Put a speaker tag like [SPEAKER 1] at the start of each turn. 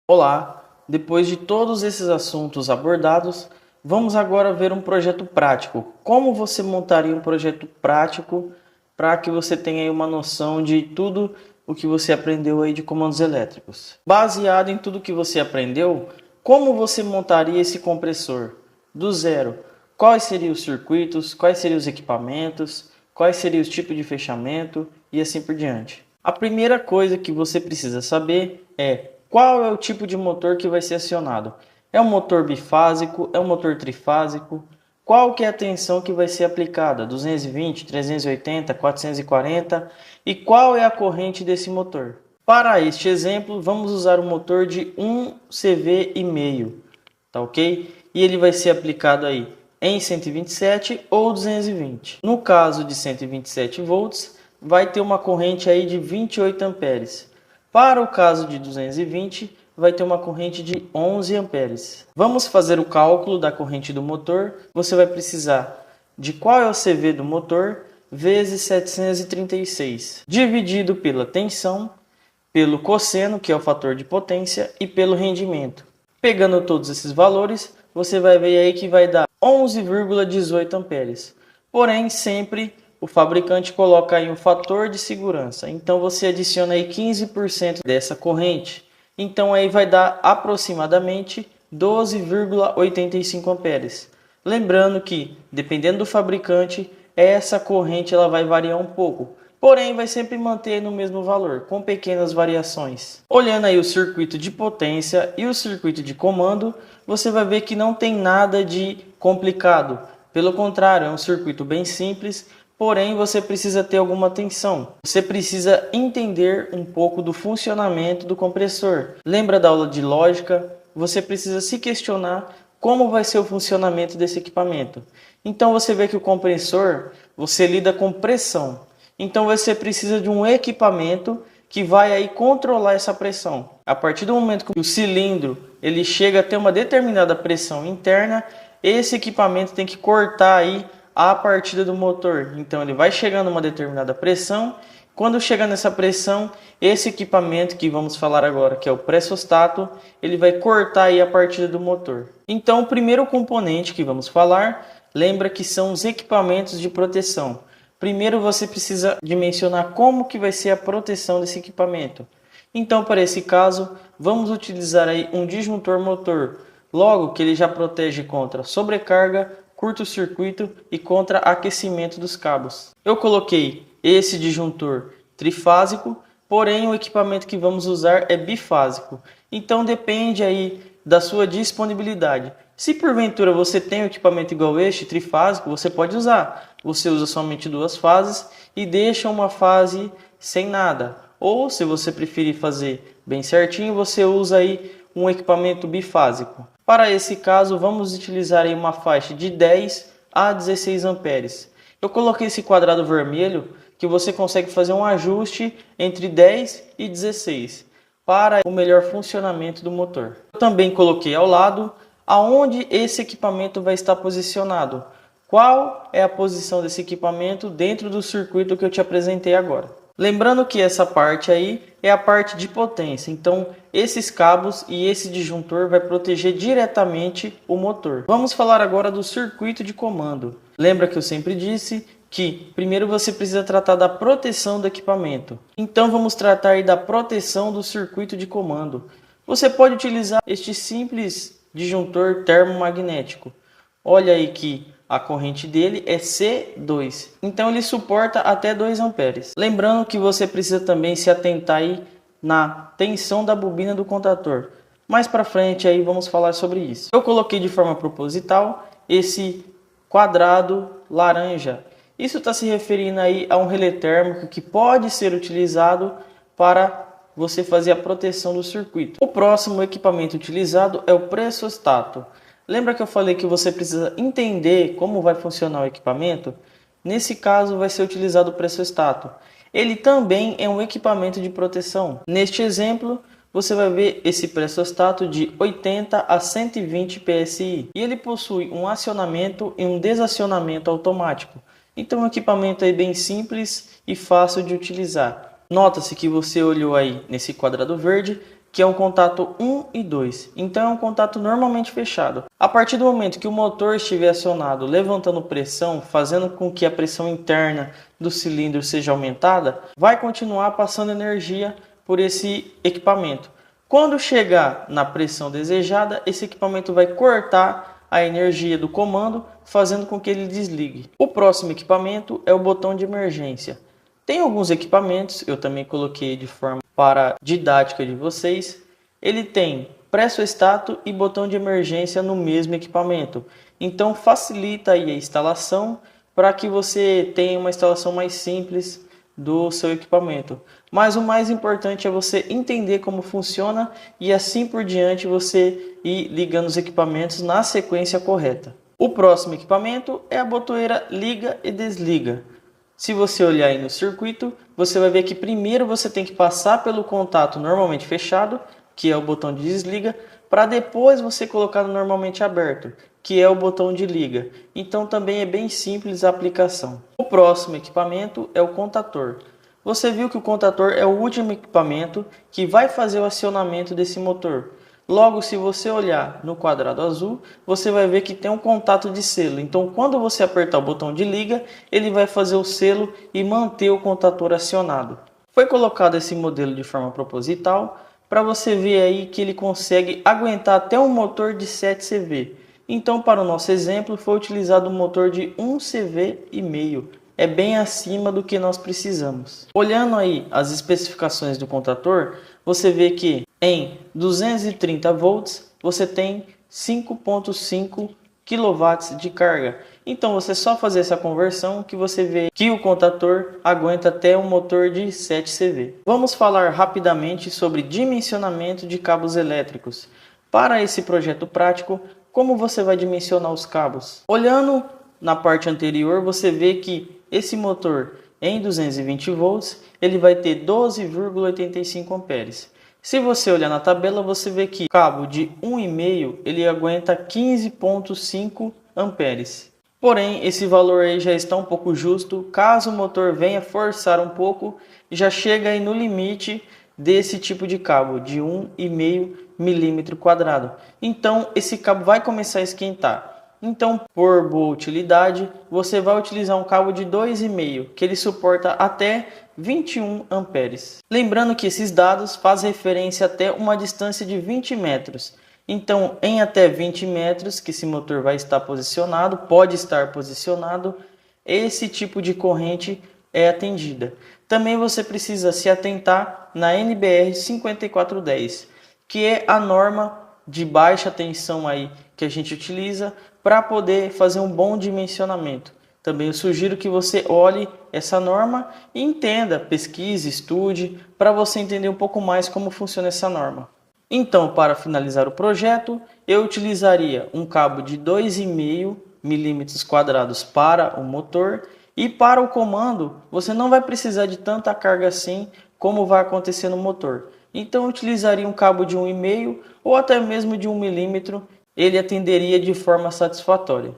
[SPEAKER 1] Olá, depois de todos esses assuntos abordados, vamos agora ver um projeto prático. Como você montaria um projeto prático para que você tenha aí uma noção de tudo o que você aprendeu aí de comandos elétricos. Baseado em tudo que você aprendeu, como você montaria esse compressor do zero? Quais seriam os circuitos, quais seriam os equipamentos, quais seriam os tipos de fechamento e assim por diante. A primeira coisa que você precisa saber é qual é o tipo de motor que vai ser acionado. É um motor bifásico? É um motor trifásico? Qual que é a tensão que vai ser aplicada? 220, 380, 440? E qual é a corrente desse motor? Para este exemplo, vamos usar um motor de 1 CV e meio, tá ok? E ele vai ser aplicado aí em 127 ou 220. No caso de 127 volts, vai ter uma corrente aí de 28 amperes. Para o caso de 220, vai ter uma corrente de 11 amperes. Vamos fazer o cálculo da corrente do motor. Você vai precisar de qual é o CV do motor vezes 736, dividido pela tensão, pelo cosseno, que é o fator de potência, e pelo rendimento. Pegando todos esses valores, você vai ver aí que vai dar 11,18 amperes. Porém, sempre o fabricante coloca aí um fator de segurança. Então você adiciona aí 15% dessa corrente. Então aí vai dar aproximadamente 12,85 amperes. Lembrando que, dependendo do fabricante, essa corrente ela vai variar um pouco. Porém, vai sempre manter no mesmo valor, com pequenas variações. Olhando aí o circuito de potência e o circuito de comando, você vai ver que não tem nada de complicado. Pelo contrário, é um circuito bem simples, porém você precisa ter alguma atenção. Você precisa entender um pouco do funcionamento do compressor. Lembra da aula de lógica? Você precisa se questionar como vai ser o funcionamento desse equipamento. Então você vê que o compressor, você lida com pressão. Então você precisa de um equipamento que vai aí controlar essa pressão. A partir do momento que o cilindro ele chega a ter uma determinada pressão interna, esse equipamento tem que cortar aí a partida do motor. Então ele vai chegando a uma determinada pressão. Quando chega nessa pressão, esse equipamento que vamos falar agora, que é o pressostato, ele vai cortar aí a partida do motor. Então o primeiro componente que vamos falar, lembra que são os equipamentos de proteção. Primeiro você precisa dimensionar como que vai ser a proteção desse equipamento. Então, para esse caso, vamos utilizar aí um disjuntor motor, logo que ele já protege contra sobrecarga, curto-circuito e contra aquecimento dos cabos. Eu coloquei esse disjuntor trifásico, porém o equipamento que vamos usar é bifásico. Então depende aí da sua disponibilidade. Se porventura você tem um equipamento igual este, trifásico, você pode usar. Você usa somente duas fases e deixa uma fase sem nada. Ou se você preferir fazer bem certinho, você usa aí um equipamento bifásico. Para esse caso, vamos utilizar aí uma faixa de 10 a 16 amperes. Eu coloquei esse quadrado vermelho que você consegue fazer um ajuste entre 10 e 16 para o melhor funcionamento do motor. Eu também coloquei ao lado aonde esse equipamento vai estar posicionado. Qual é a posição desse equipamento dentro do circuito que eu te apresentei agora. Lembrando que essa parte aí é a parte de potência, então esses cabos e esse disjuntor vai proteger diretamente o motor. Vamos falar agora do circuito de comando. Lembra que eu sempre disse que primeiro você precisa tratar da proteção do equipamento. Então vamos tratar aí da proteção do circuito de comando. Você pode utilizar este simples disjuntor termomagnético. Olha aí que a corrente dele é C2, então ele suporta até 2 amperes. Lembrando que você precisa também se atentar aí na tensão da bobina do contator. Mais para frente aí vamos falar sobre isso. Eu coloquei de forma proposital esse quadrado laranja. Isso está se referindo aí a um relé térmico que pode ser utilizado para você fazer a proteção do circuito. O próximo equipamento utilizado é o pressostato. Lembra que eu falei que você precisa entender como vai funcionar o equipamento? Nesse caso vai ser utilizado o pressostato. Ele também é um equipamento de proteção. Neste exemplo, você vai ver esse pressostato de 80 a 120 PSI. E ele possui um acionamento e um desacionamento automático. Então é um equipamento aí bem simples e fácil de utilizar. Nota-se que você olhou aí nesse quadrado verde que é um contato 1 e 2. Então é um contato normalmente fechado. A partir do momento que o motor estiver acionado, levantando pressão, fazendo com que a pressão interna do cilindro seja aumentada, vai continuar passando energia por esse equipamento. Quando chegar na pressão desejada, esse equipamento vai cortar a energia do comando, fazendo com que ele desligue. O próximo equipamento é o botão de emergência. Tem alguns equipamentos, eu também coloquei de forma para didática de vocês. Ele tem pressostato e botão de emergência no mesmo equipamento. Então facilita aí a instalação para que você tenha uma instalação mais simples do seu equipamento. Mas o mais importante é você entender como funciona e assim por diante você ir ligando os equipamentos na sequência correta. O próximo equipamento é a botoeira liga e desliga. Se você olhar aí no circuito, você vai ver que primeiro você tem que passar pelo contato normalmente fechado, que é o botão de desliga, para depois você colocar no normalmente aberto, que é o botão de liga. Então também é bem simples a aplicação. O próximo equipamento é o contator. Você viu que o contator é o último equipamento que vai fazer o acionamento desse motor. Logo, se você olhar no quadrado azul, você vai ver que tem um contato de selo. Então, quando você apertar o botão de liga, ele vai fazer o selo e manter o contator acionado. Foi colocado esse modelo de forma proposital para você ver aí que ele consegue aguentar até um motor de 7 CV. Então, para o nosso exemplo, foi utilizado um motor de 1 CV e meio. É bem acima do que nós precisamos. Olhando aí as especificações do contator, você vê que em 230 volts você tem 5,5 kW de carga. Então você só fazer essa conversão que você vê que o contator aguenta até um motor de 7 CV. Vamos falar rapidamente sobre dimensionamento de cabos elétricos. Para esse projeto prático, como você vai dimensionar os cabos? Olhando na parte anterior, você vê que esse motor em 220 volts, ele vai ter 12,85 amperes. Se você olhar na tabela, você vê que o cabo de 1,5 ele aguenta 15,5 amperes. Porém, esse valor aí já está um pouco justo. Caso o motor venha forçar um pouco, já chega aí no limite desse tipo de cabo de 1,5 milímetro quadrado. Então, esse cabo vai começar a esquentar. Então, por boa utilidade, você vai utilizar um cabo de 2,5, que ele suporta até 21 amperes. Lembrando que esses dados fazem referência até uma distância de 20 metros. Então, em até 20 metros que esse motor vai estar posicionado, pode estar posicionado, esse tipo de corrente é atendida. Também você precisa se atentar na NBR 5410, que é a norma de baixa tensão aí que a gente utiliza para poder fazer um bom dimensionamento. Também eu sugiro que você olhe essa norma e entenda, pesquise, estude, para você entender um pouco mais como funciona essa norma. Então, para finalizar o projeto, eu utilizaria um cabo de 2,5 milímetros quadrados para o motor e para o comando você não vai precisar de tanta carga assim como vai acontecer no motor. Então eu utilizaria um cabo de 1,5 ou até mesmo de 1 milímetro, ele atenderia de forma satisfatória.